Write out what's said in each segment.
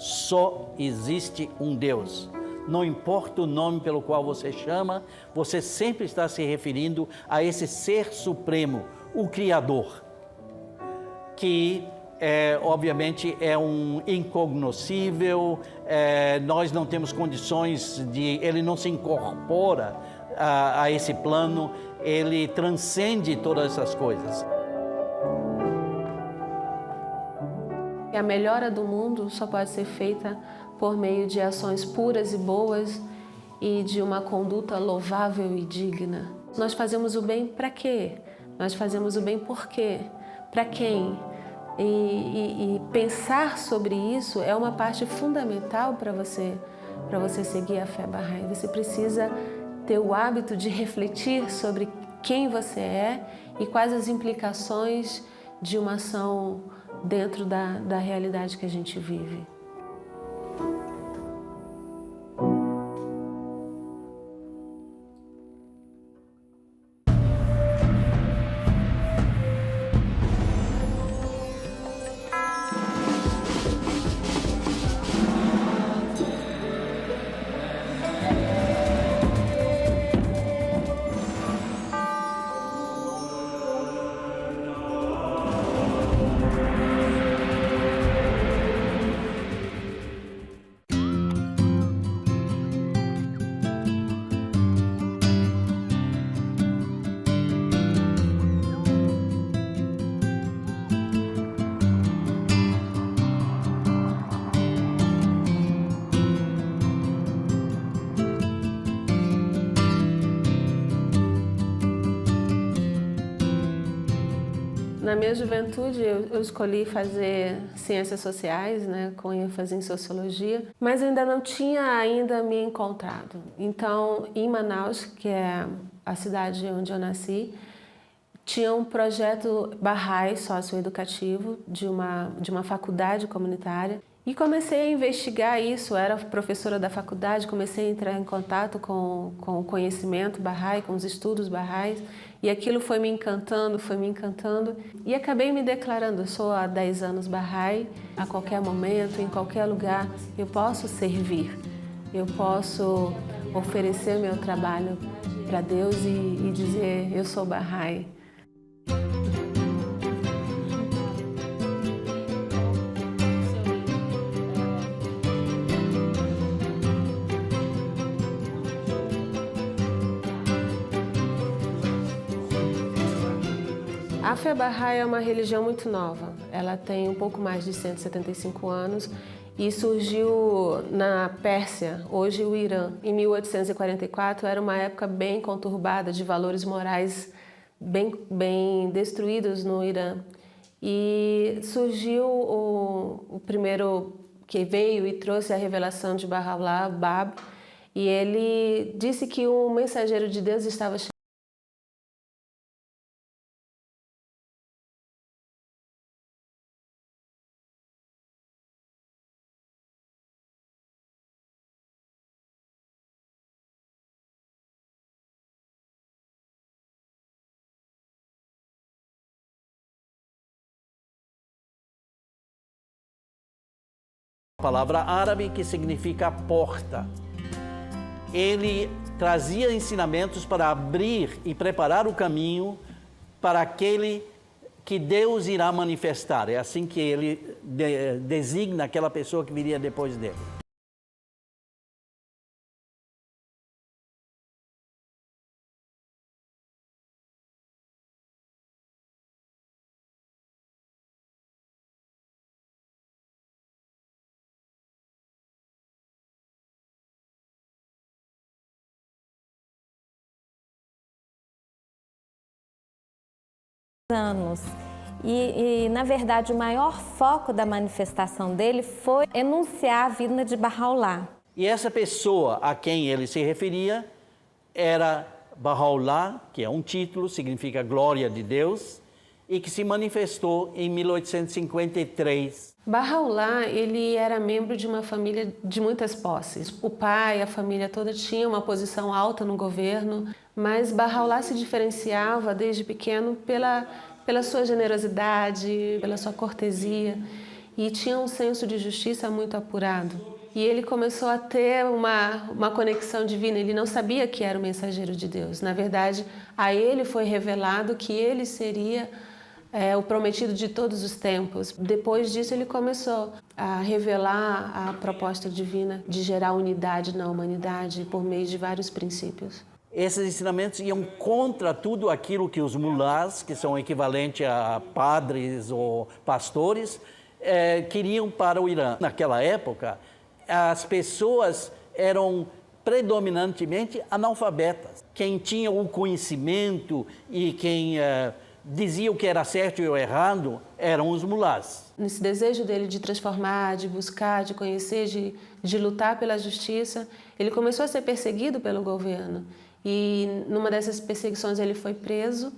Só existe um Deus. Não importa o nome pelo qual você chama, você sempre está se referindo a esse ser supremo, o Criador, que obviamente é um incognoscível, nós não temos condições de... Ele não se incorpora a esse plano, ele transcende todas essas coisas. A melhora do mundo só pode ser feita por meio de ações puras e boas e de uma conduta louvável e digna. Nós fazemos o bem para quê? Nós fazemos o bem por quê? Para quem? E pensar sobre isso é uma parte fundamental para você seguir a fé Bahá'í. Você precisa ter o hábito de refletir sobre quem você é e quais as implicações de uma ação dentro da realidade que a gente vive. Na minha juventude, eu escolhi fazer ciências sociais, né, com ênfase em sociologia, mas ainda não tinha me encontrado. Então, em Manaus, que é a cidade onde eu nasci, tinha um projeto Bahá'í socioeducativo de uma faculdade comunitária. E comecei a investigar isso, era professora da faculdade, comecei a entrar em contato com o conhecimento Bahá'í, com os estudos Bahá'í, e aquilo foi me encantando, e acabei me declarando, eu sou há 10 anos Bahá'í, a qualquer momento, em qualquer lugar, eu posso servir, eu posso oferecer meu trabalho para Deus e dizer, eu sou Bahá'í. A fé Bahá'í é uma religião muito nova. Ela tem um pouco mais de 175 anos e surgiu na Pérsia, hoje o Irã. Em 1844 era uma época bem conturbada, de valores morais bem destruídos no Irã. E surgiu o primeiro que veio e trouxe a revelação de Baha'u'lláh, Bab, e ele disse que o mensageiro de Deus estava chegando. A palavra árabe que significa porta. Ele trazia ensinamentos para abrir e preparar o caminho para aquele que Deus irá manifestar. É assim que ele designa aquela pessoa que viria depois dele. Anos. Na verdade, o maior foco da manifestação dele foi enunciar a vida de Baha'u'lláh. E essa pessoa a quem ele se referia era Baha'u'lláh, que é um título, significa glória de Deus, e que se manifestou em 1853. Baha'u'lláh, ele era membro de uma família de muitas posses. O pai, a família toda tinha uma posição alta no governo, mas Baha'u'lláh se diferenciava desde pequeno pela sua generosidade, pela sua cortesia. e tinha um senso de justiça muito apurado. E ele começou a ter uma conexão divina. Ele não sabia que era o mensageiro de Deus. Na verdade, a ele foi revelado que ele seria o prometido de todos os tempos. Depois disso, ele começou a revelar a proposta divina de gerar unidade na humanidade por meio de vários princípios. Esses ensinamentos iam contra tudo aquilo que os mulás, que são equivalentes a padres ou pastores, queriam para o Irã. Naquela época, as pessoas eram predominantemente analfabetas. Quem tinha o conhecimento e quem dizia o que era certo e o errado eram os mulás. Nesse desejo dele de transformar, de buscar, de conhecer, de lutar pela justiça, ele começou a ser perseguido pelo governo. E numa dessas perseguições ele foi preso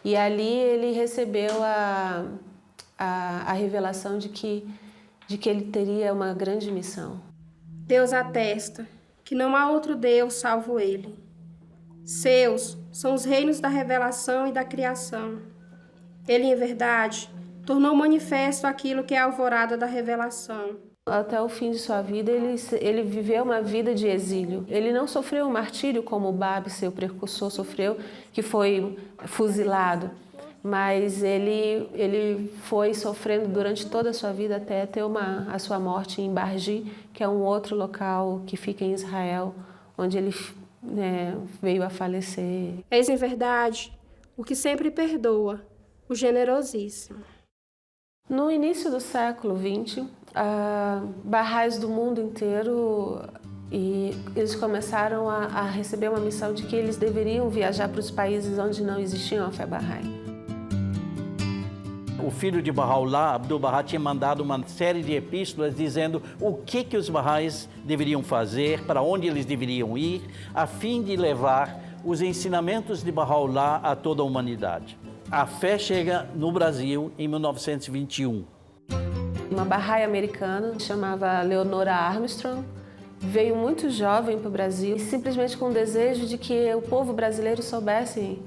e ali ele recebeu a revelação de que ele teria uma grande missão. Deus atesta que não há outro Deus salvo Ele. Seus são os reinos da revelação e da criação. Ele, em verdade, tornou manifesto aquilo que é a alvorada da revelação. Até o fim de sua vida, ele viveu uma vida de exílio. Ele não sofreu um martírio como o Bab, seu precursor, sofreu, que foi fuzilado. Mas ele foi sofrendo durante toda a sua vida até ter a sua morte em Barji, que é um outro local que fica em Israel, onde ele veio a falecer. És, em verdade, o que sempre perdoa, o generosíssimo. No início do século XX, Baha'is do mundo inteiro e eles começaram a receber uma missão de que eles deveriam viajar para os países onde não existia a fé Baha'i. O filho de Baha'u'lláh, Abdu'l-Bahá, tinha mandado uma série de epístolas dizendo o que os Baha'is deveriam fazer, para onde eles deveriam ir, a fim de levar os ensinamentos de Baha'u'lláh a toda a humanidade. A fé chega no Brasil em 1921. Uma Baha'i americana, chamava Leonora Armstrong, veio muito jovem para o Brasil, simplesmente com o desejo de que o povo brasileiro soubesse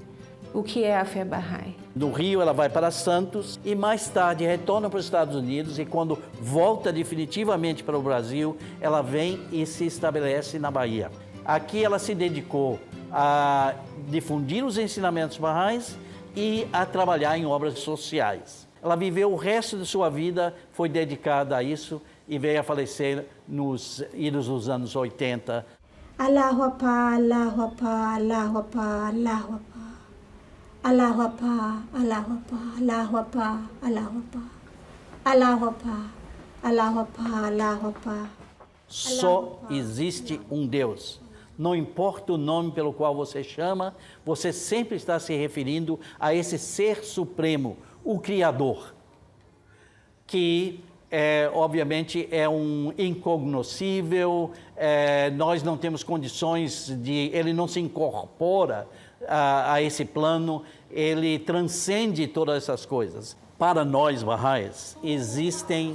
o que é a fé Baha'i. No Rio ela vai para Santos e mais tarde retorna para os Estados Unidos e quando volta definitivamente para o Brasil, ela vem e se estabelece na Bahia. Aqui ela se dedicou a difundir os ensinamentos Baha'is e a trabalhar em obras sociais. Ela viveu o resto de sua vida, foi dedicada a isso e veio a falecer nos idos dos anos 80. Allahu Akbar, Allahu Akbar, Allahu Akbar, Allahu Akbar. Allahu Akbar, Allahu Akbar, Allahu Akbar, Allahu Akbar. Allahu Akbar, Allahu Akbar, Allahu Akbar. Só existe um Deus. Não importa o nome pelo qual você chama, você sempre está se referindo a esse ser supremo, o Criador, que obviamente é um incognoscível, nós não temos condições de... Ele não se incorpora a esse plano, ele transcende todas essas coisas. Para nós, Baha'is, existem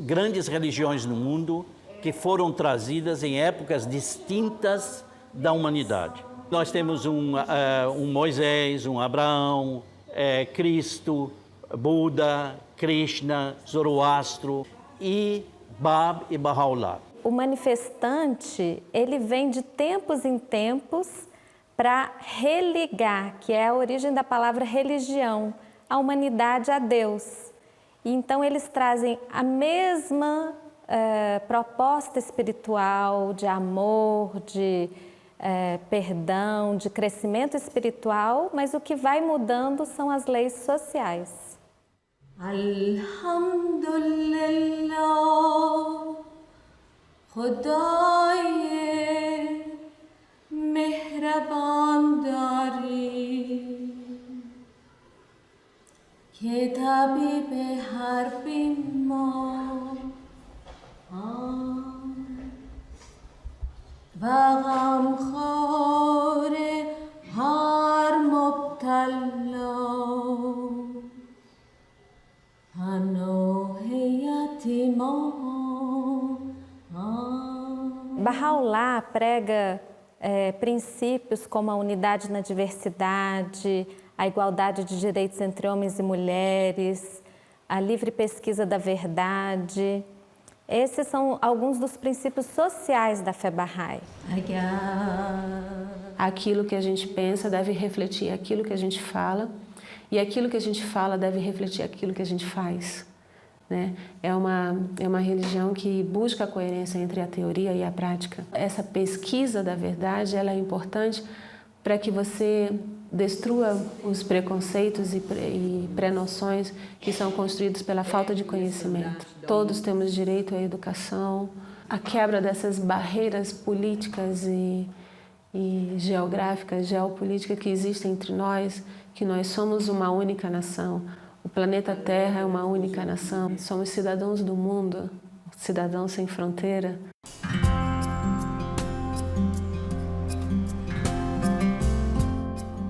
grandes religiões no mundo que foram trazidas em épocas distintas da humanidade. Nós temos um Moisés, um Abraão, Cristo, Buda, Krishna, Zoroastro e Bab e Baha'u'lláh. O manifestante, ele vem de tempos em tempos para religar, que é a origem da palavra religião, a humanidade a Deus. Então, eles trazem a mesma proposta espiritual de amor, de perdão, de crescimento espiritual, mas o que vai mudando são as leis sociais. Alhamdulillah, Khudaye mehraban dari, ke tabib har bimar va ghamkhar har mubtala. Baha'u'lláh prega princípios como a unidade na diversidade, a igualdade de direitos entre homens e mulheres, a livre pesquisa da verdade. Esses são alguns dos princípios sociais da fé Bahá'í. Aquilo que a gente pensa deve refletir aquilo que a gente fala, e aquilo que a gente fala deve refletir aquilo que a gente faz. Né? É uma religião que busca a coerência entre a teoria e a prática. Essa pesquisa da verdade ela é importante para que você destrua os preconceitos e pré-noções que são construídos pela falta de conhecimento. Todos temos direito à educação, a quebra dessas barreiras políticas e geográficas, geopolíticas que existem entre nós, que nós somos uma única nação. O planeta Terra é uma única nação. Somos cidadãos do mundo, cidadãos sem fronteira.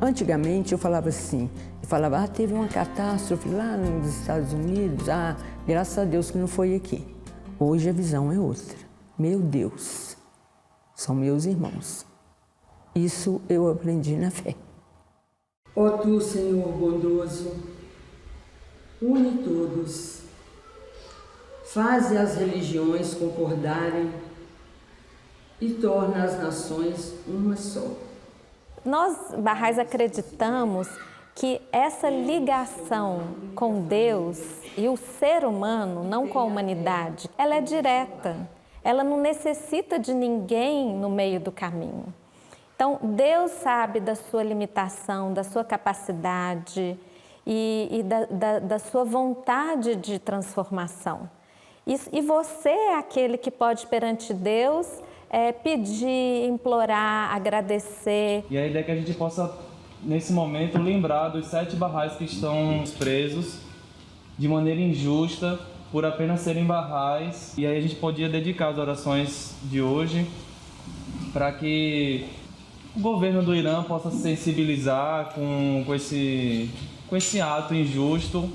Antigamente eu falava assim, teve uma catástrofe lá nos Estados Unidos, graças a Deus que não foi aqui. Hoje a visão é outra. Meu Deus, são meus irmãos. Isso eu aprendi na fé. Ó tu, Senhor bondoso, une todos, faze as religiões concordarem e torna as nações uma só. Nós, Bahá'ís, acreditamos que essa ligação com Deus e o ser humano, não com a humanidade, ela é direta. Ela não necessita de ninguém no meio do caminho. Então, Deus sabe da sua limitação, da sua capacidade e da sua vontade de transformação. E você é aquele que pode, perante Deus, pedir, implorar, agradecer. E a ideia é que a gente possa, nesse momento, lembrar dos 7 Bahá'ís que estão presos de maneira injusta por apenas serem Bahá'ís. E aí a gente podia dedicar as orações de hoje para que o governo do Irã possa se sensibilizar com esse ato injusto.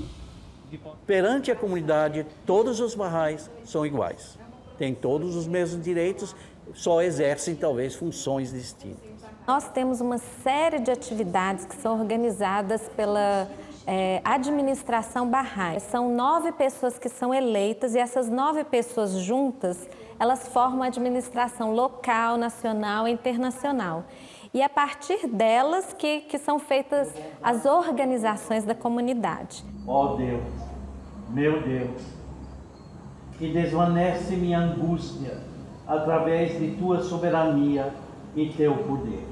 Perante a comunidade, todos os Bahá'ís são iguais. Têm todos os mesmos direitos, só exercem talvez funções distintas. Nós temos uma série de atividades que são organizadas pela administração Bahá'í. São 9 pessoas que são eleitas e essas 9 pessoas juntas, elas formam a administração local, nacional e internacional. E é a partir delas que são feitas as organizações da comunidade. Ó Deus, meu Deus, que desvanece minha angústia através de tua soberania e teu poder.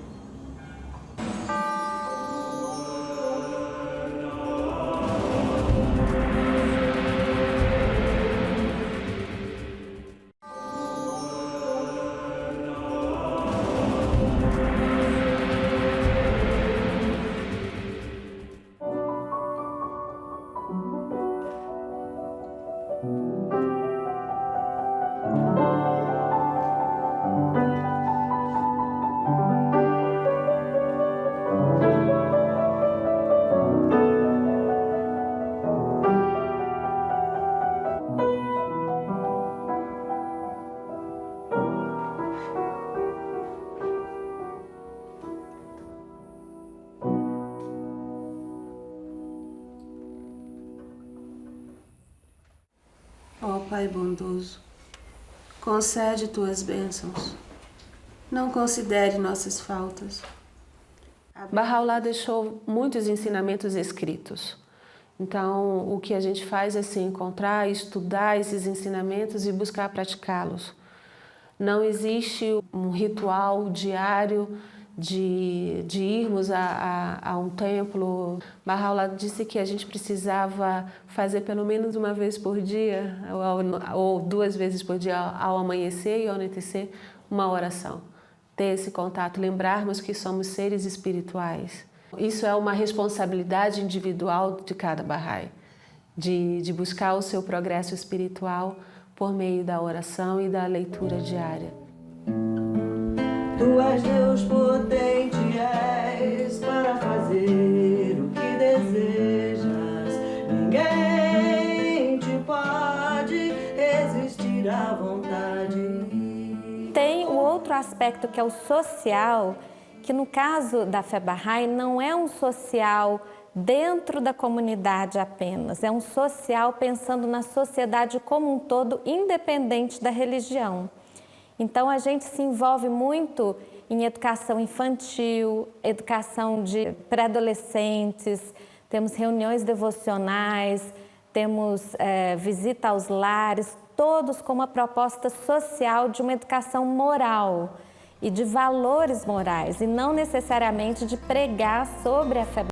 Ó Pai bondoso, concede tuas bênçãos. Não considere nossas faltas. Bahá'u'lláh deixou muitos ensinamentos escritos. Então, o que a gente faz é se encontrar, estudar esses ensinamentos e buscar praticá-los. Não existe um ritual diário de irmos a um templo. Bahá'u'lláh disse que a gente precisava fazer pelo menos uma vez por dia, ou 2 vezes por dia, ao amanhecer e ao anoitecer, uma oração. Ter esse contato, lembrarmos que somos seres espirituais. Isso é uma responsabilidade individual de cada Bahá'í, de buscar o seu progresso espiritual por meio da oração e da leitura diária. Tu és Deus potente, és para fazer o que desejas. Ninguém te pode resistir à vontade. Tem o outro aspecto que é o social, que no caso da fé Bahá'í não é um social dentro da comunidade apenas, é um social pensando na sociedade como um todo, independente da religião. Então a gente se envolve muito em educação infantil, educação de pré-adolescentes, temos reuniões devocionais, temos visita aos lares, todos com uma proposta social de uma educação moral e de valores morais, e não necessariamente de pregar sobre a fé.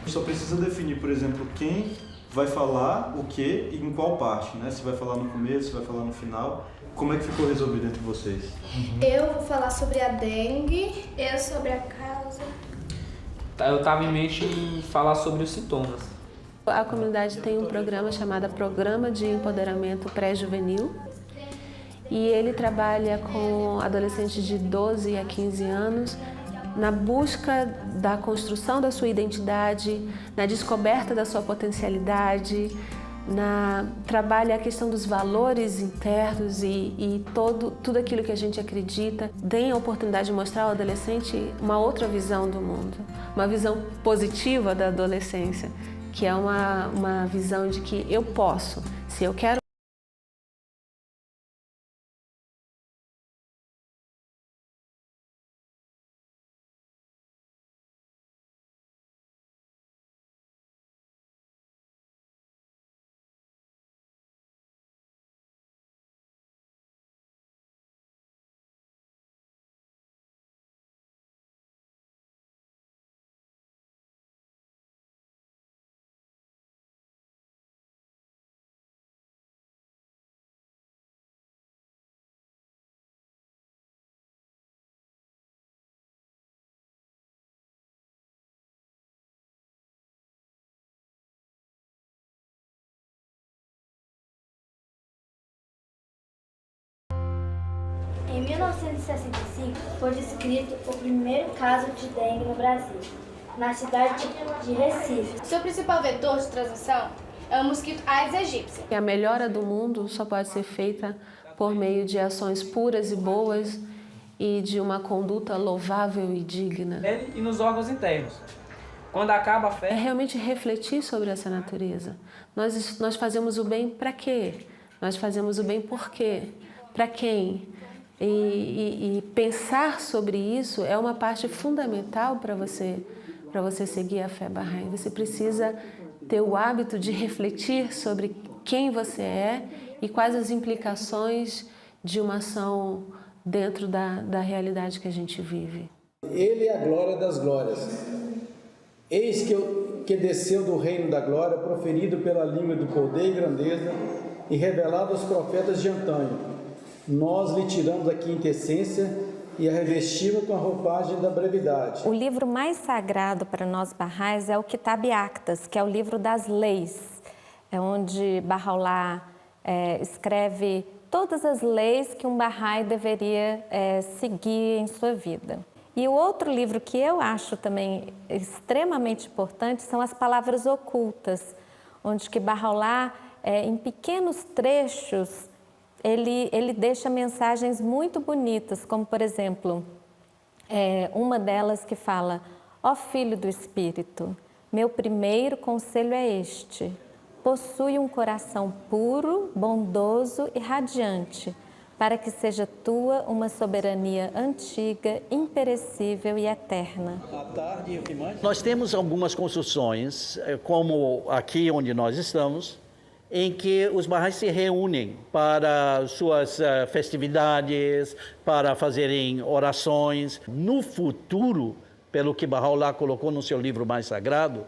Só precisa definir, por exemplo, quem vai falar o que e em qual parte, né? Se vai falar no começo, se vai falar no final. Como é que ficou resolvido entre vocês? Eu vou falar sobre a dengue, eu sobre a causa. Eu estava em mente em falar sobre os sintomas. A comunidade tem um programa chamado Programa de Empoderamento Pré-Juvenil, e ele trabalha com adolescentes de 12 a 15 anos na busca da construção da sua identidade, na descoberta da sua potencialidade, trabalha a questão dos valores internos e tudo aquilo que a gente acredita. Tem a oportunidade de mostrar ao adolescente uma outra visão do mundo, uma visão positiva da adolescência, que é uma visão de que eu posso, se eu quero. Em 1965, foi descrito o primeiro caso de dengue no Brasil, na cidade de Recife. Seu principal vetor de transmissão é o mosquito Aedes aegypti. A melhora do mundo só pode ser feita por meio de ações puras e boas e de uma conduta louvável e digna. E nos órgãos internos. Quando acaba a fé... É realmente refletir sobre essa natureza. Nós fazemos o bem para quê? Nós fazemos o bem por quê? Para quem? E pensar sobre isso é uma parte fundamental para você seguir a fé Bahá'í. Você precisa ter o hábito de refletir sobre quem você é e quais as implicações de uma ação dentro da realidade que a gente vive. Ele é a glória das glórias. Eis que desceu do reino da glória, proferido pela língua do poder e grandeza e revelado aos profetas de antanho. Nós lhe tiramos a quintessência e a revestimos com a roupagem da brevidade. O livro mais sagrado para nós Bahá'ís é o Kitab Actas, que é o livro das leis, é onde Bahá'u'lláh escreve todas as leis que um Bahá'í deveria seguir em sua vida. E o outro livro que eu acho também extremamente importante são as palavras ocultas, onde que Bahá'u'lláh, em pequenos trechos, ele deixa mensagens muito bonitas, como, por exemplo, uma delas que fala: ó Filho do Espírito, meu primeiro conselho é este: possui um coração puro, bondoso e radiante, para que seja tua uma soberania antiga, imperecível e eterna. Nós temos algumas construções, como aqui onde nós estamos, em que os Bahá'ís se reúnem para suas festividades, para fazerem orações. No futuro, pelo que Bahá'u'lláh colocou no seu livro mais sagrado,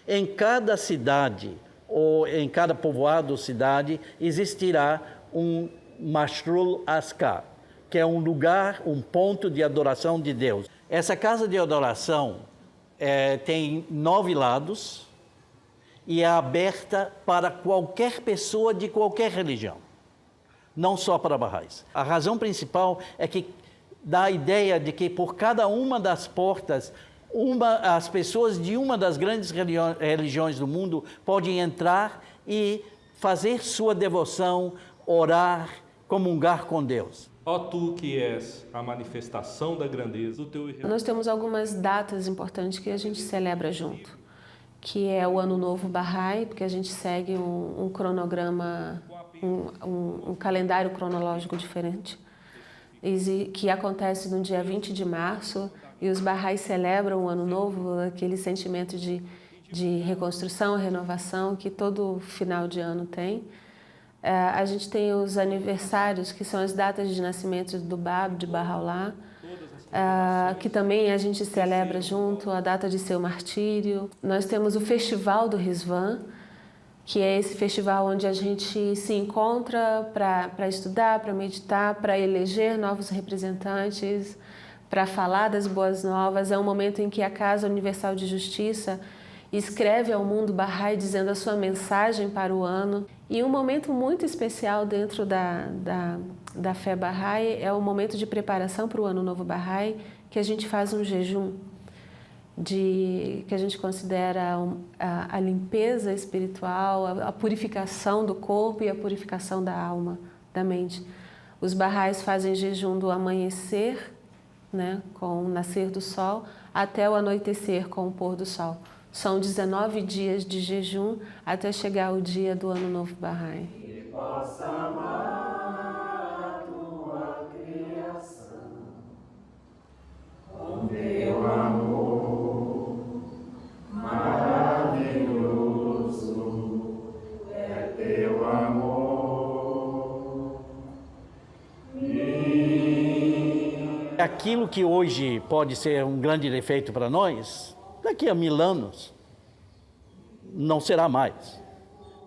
em cada cidade ou em cada povoado ou cidade existirá um Mashrul Askar, que é um lugar, um ponto de adoração de Deus. Essa casa de adoração tem 9 lados, e é aberta para qualquer pessoa de qualquer religião, não só para Bahá'ís. A razão principal é que dá a ideia de que por cada uma das portas as pessoas de uma das grandes religiões do mundo podem entrar e fazer sua devoção, orar, comungar com Deus. Ó tu que és a manifestação da grandeza do teu... Nós temos algumas datas importantes que a gente celebra junto, que é o Ano Novo Bahá'í, porque a gente segue um cronograma, um calendário cronológico diferente, que acontece no dia 20 de março, e os Bahá'ís celebram o Ano Novo, aquele sentimento de reconstrução, renovação que todo final de ano tem. A gente tem os aniversários, que são as datas de nascimento do Bab, de Bahá'u'lláh, que também a gente celebra junto, a data de seu martírio. Nós temos o Festival do Rizwan, que é esse festival onde a gente se encontra para estudar, para meditar, para eleger novos representantes, para falar das boas novas. É um momento em que a Casa Universal de Justiça escreve ao mundo Bahá'í dizendo a sua mensagem para o ano. E um momento muito especial dentro da fé Bahá'í é o momento de preparação para o Ano Novo Bahá'í, que a gente faz um jejum, que a gente considera a limpeza espiritual, a purificação do corpo e a purificação da alma, da mente. Os Bahá'ís fazem jejum do amanhecer, né, com o nascer do sol, até o anoitecer com o pôr do sol. São 19 dias de jejum até chegar o dia do Ano Novo Bahá'í. Que possa amar a tua criação com teu amor maravilhoso, é teu amor. Aquilo que hoje pode ser um grande defeito para nós, daqui a 1000 anos não será mais.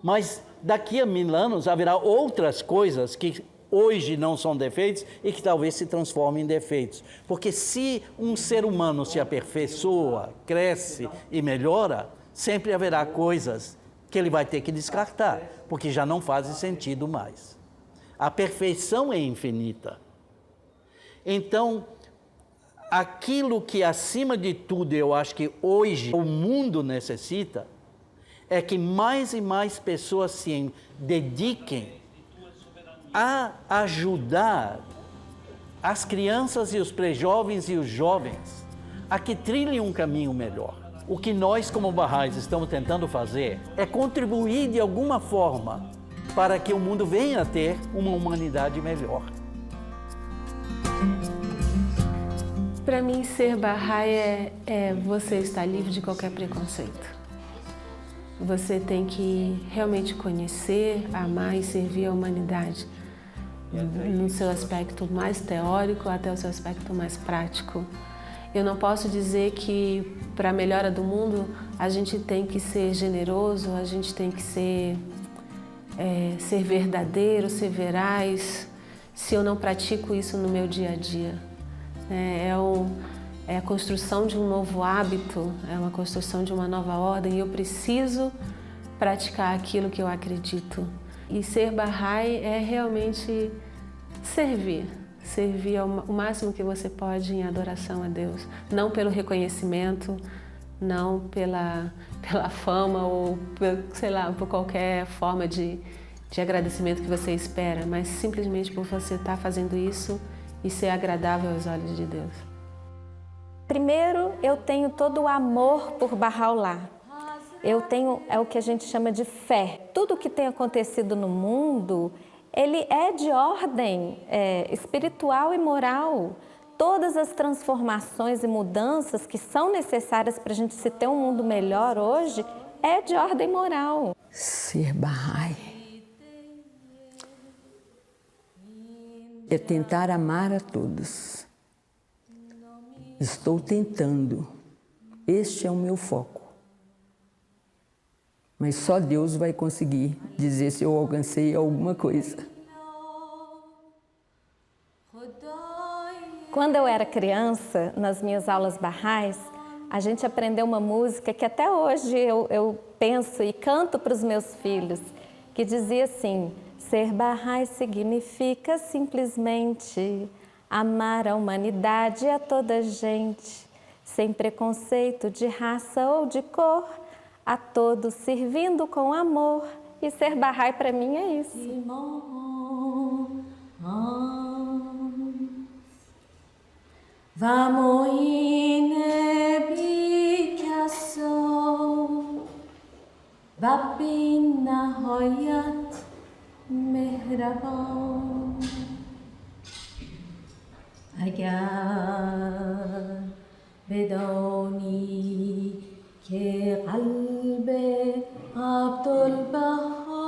Mas daqui a 1000 anos haverá outras coisas que hoje não são defeitos e que talvez se transformem em defeitos. Porque se um ser humano se aperfeiçoa, cresce e melhora, sempre haverá coisas que ele vai ter que descartar, porque já não fazem sentido mais. A perfeição é infinita. Então, aquilo que, acima de tudo, eu acho que hoje o mundo necessita é que mais e mais pessoas se dediquem a ajudar as crianças e os pré-jovens e os jovens a que trilhem um caminho melhor. O que nós, como Bahá'ís, estamos tentando fazer é contribuir de alguma forma para que o mundo venha a ter uma humanidade melhor. Para mim, ser Bahá'í é você estar livre de qualquer preconceito. Você tem que realmente conhecer, amar e servir a humanidade, no seu aspecto mais teórico até o seu aspecto mais prático. Eu não posso dizer que, para a melhora do mundo, a gente tem que ser generoso, a gente tem que ser verdadeiro, ser veraz, se eu não pratico isso no meu dia a dia. É a construção de um novo hábito, é uma construção de uma nova ordem, e eu preciso praticar aquilo que eu acredito. E ser Bahá'í é realmente servir o máximo que você pode em adoração a Deus. Não pelo reconhecimento, não pela fama ou, sei lá, por qualquer forma de agradecimento que você espera, mas simplesmente por você estar fazendo isso e ser agradável aos olhos de Deus. Primeiro, eu tenho todo o amor por Bahá'u'lláh. Eu tenho o que a gente chama de fé. Tudo que tem acontecido no mundo, ele é de ordem espiritual e moral. Todas as transformações e mudanças que são necessárias para a gente se ter um mundo melhor hoje, é de ordem moral. Ser Bahá'í é tentar amar a todos. Estou tentando. Este é o meu foco. Mas só Deus vai conseguir dizer se eu alcancei alguma coisa. Quando eu era criança, nas minhas aulas Bahá'ís, a gente aprendeu uma música que até hoje eu penso e canto para os meus filhos, que dizia assim: ser Bahá'í significa simplesmente amar a humanidade e a toda gente, sem preconceito de raça ou de cor, a todos servindo com amor. E ser Bahá'í para mim é isso. اگر بدانی که قلب عبدالبها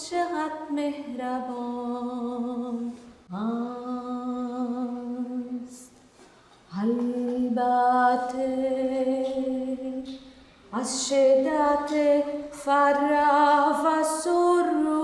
چقدر مهربان است، البته از شدت فرح و سرور